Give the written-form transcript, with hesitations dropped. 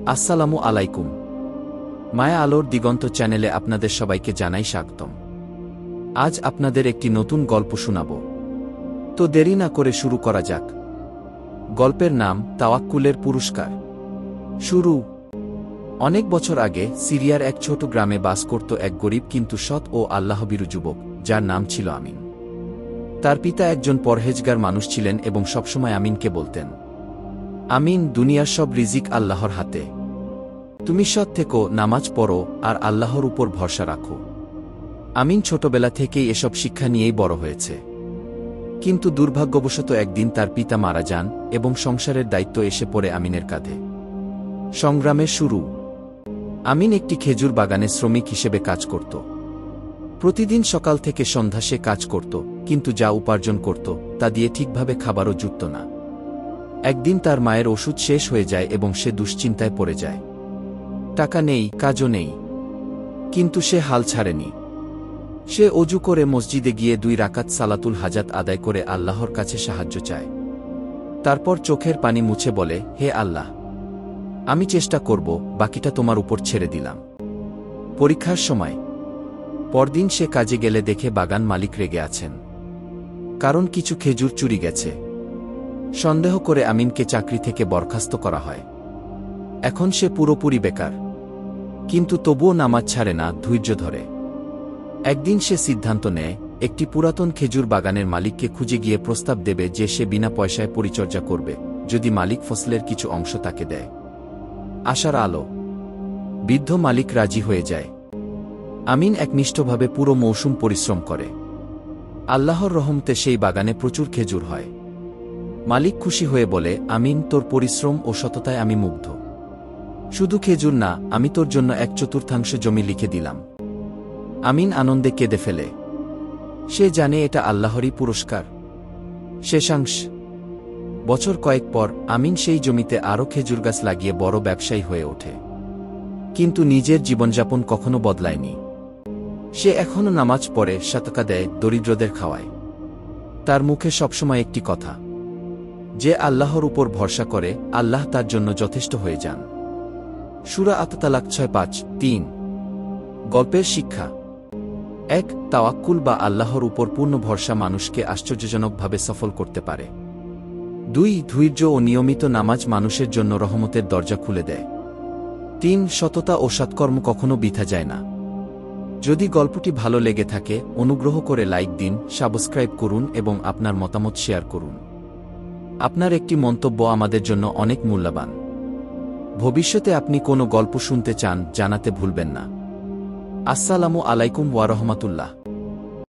আসসালামু আলাইকুম। মায়া আলোর দিগন্ত চ্যানেলে আপনাদের সবাইকে জানাই স্বাগতম। আজ আপনাদের একটি নতুন গল্প শোনাব। তো দেরি না করে শুরু করা যাক। গল্পের নাম তাওয়াক্কুলের পুরস্কার। শুরু। অনেক বছর আগে সিরিয়ার এক ছোট গ্রামে বাস করত এক গরিব কিন্তু সৎ ও আল্লাহভীরু যুবক, যার নাম ছিল আমিন। তার পিতা একজন পরহেজগার মানুষ ছিলেন এবং সবসময় আমিনকে বলতেন, আমিন, দুনিয়ার সব রিজিক আল্লাহর হাতে। তুমি সৎ থেকো, নামাজ পড়ো আর আল্লাহর উপর ভরসা রাখো। আমিন ছোটবেলা থেকেই এসব শিক্ষা নিয়েই বড় হয়েছে। কিন্তু দুর্ভাগ্যবশত একদিন তার পিতা মারা যান এবং সংসারের দায়িত্ব এসে পড়ে আমিনের কাঁধে। সংগ্রামের শুরু। আমিন একটি খেজুর বাগানে শ্রমিক হিসেবে কাজ করত। প্রতিদিন সকাল থেকে সন্ধ্যা সে কাজ করত, কিন্তু যা উপার্জন করত তা দিয়ে ঠিকভাবে খাবারও জুটত না। একদিন তার মায়ের ওষুধ শেষ হয়ে যায় এবং সে দুশ্চিন্তায় পড়ে যায়। টাকা নেই, কাজও নেই, কিন্তু সে হাল ছাড়েনি। সে অজু করে মসজিদে গিয়ে 2 রাকাত সালাতুল হাজাত আদায় করে আল্লাহর কাছে সাহায্য চায়। তারপর চোখের পানি মুছে বলে, হে আল্লাহ, আমি চেষ্টা করব, বাকিটা তোমার উপর ছেড়ে দিলাম। পরীক্ষার সময়। পরদিন সে কাজে গেলে দেখে বাগান মালিক রেগে আছেন, কারণ কিছু খেজুর চুরি গেছে। সন্দেহ করে আমিনকে চাকরি থেকে বরখাস্ত করা হয়। এখন সে পুরোপুরি বেকার, কিন্তু তবুও নামাজ ছাড়ে না, ধৈর্য ধরে। একদিন সে সিদ্ধান্ত নেয় একটি পুরাতন খেজুর বাগানের মালিককে খুঁজে গিয়ে প্রস্তাব দেবে যে সে বিনা পয়সায় পরিচর্যা করবে, যদি মালিক ফসলের কিছু অংশ তাকে দেয়। আশার আলো। বৃদ্ধ মালিক রাজি হয়ে যায়। আমিন একনিষ্ঠভাবে পুরো মৌসুম পরিশ্রম করে। আল্লাহর রহমতে সেই বাগানে প্রচুর খেজুর হয়। মালিক খুশি হয়ে বলে, আমিন, তোর পরিশ্রম ও সততায় আমি মুগ্ধ। শুধু খেজুর না, আমি তোর জন্য 1/4 জমি লিখে দিলাম। আমিন আনন্দে কেঁদে ফেলে। সে জানে এটা আল্লাহরই পুরস্কার। শেষাংশ। বছর কয়েক পর আমিন সেই জমিতে আরও খেজুর গাছ লাগিয়ে বড় ব্যবসায়ী হয়ে ওঠে। কিন্তু নিজের জীবনযাপন কখনো বদলায়নি। সে এখনও নামাজ পড়ে, সাদকা দেয়, দরিদ্রদের খাওয়ায়। তার মুখে সবসময় একটি কথা, যে আল্লাহর উপর ভরসা করে, আল্লাহ তার জন্য যথেষ্ট হয়ে যান। সূরা আত-তালাক 6:5-3। গল্পের শিক্ষা। 1. তাওয়াক্কুল বা আল্লাহর উপর পূর্ণ ভরসা মানুষকে আশ্চর্যজনকভাবে সফল করতে পারে। 2. ধৈর্য ও নিয়মিত নামাজ মানুষের জন্য রহমতের দরজা খুলে দেয়। 3. সততা ও সৎকর্ম কখনো বৃথা যায় না। যদি গল্পটি ভালো লেগে থাকে, অনুগ্রহ করে লাইক দিন, সাবস্ক্রাইব করুন এবং আপনার মতামত শেয়ার করুন। আপনার একটি মন্তব্য আমাদের জন্য অনেক মূল্যবান। ভবিষ্যতে আপনি কোনো গল্প শুনতে চান, জানাতে ভুলবেন না। আসসালামু আলাইকুম ওয়া রাহমাতুল্লাহ।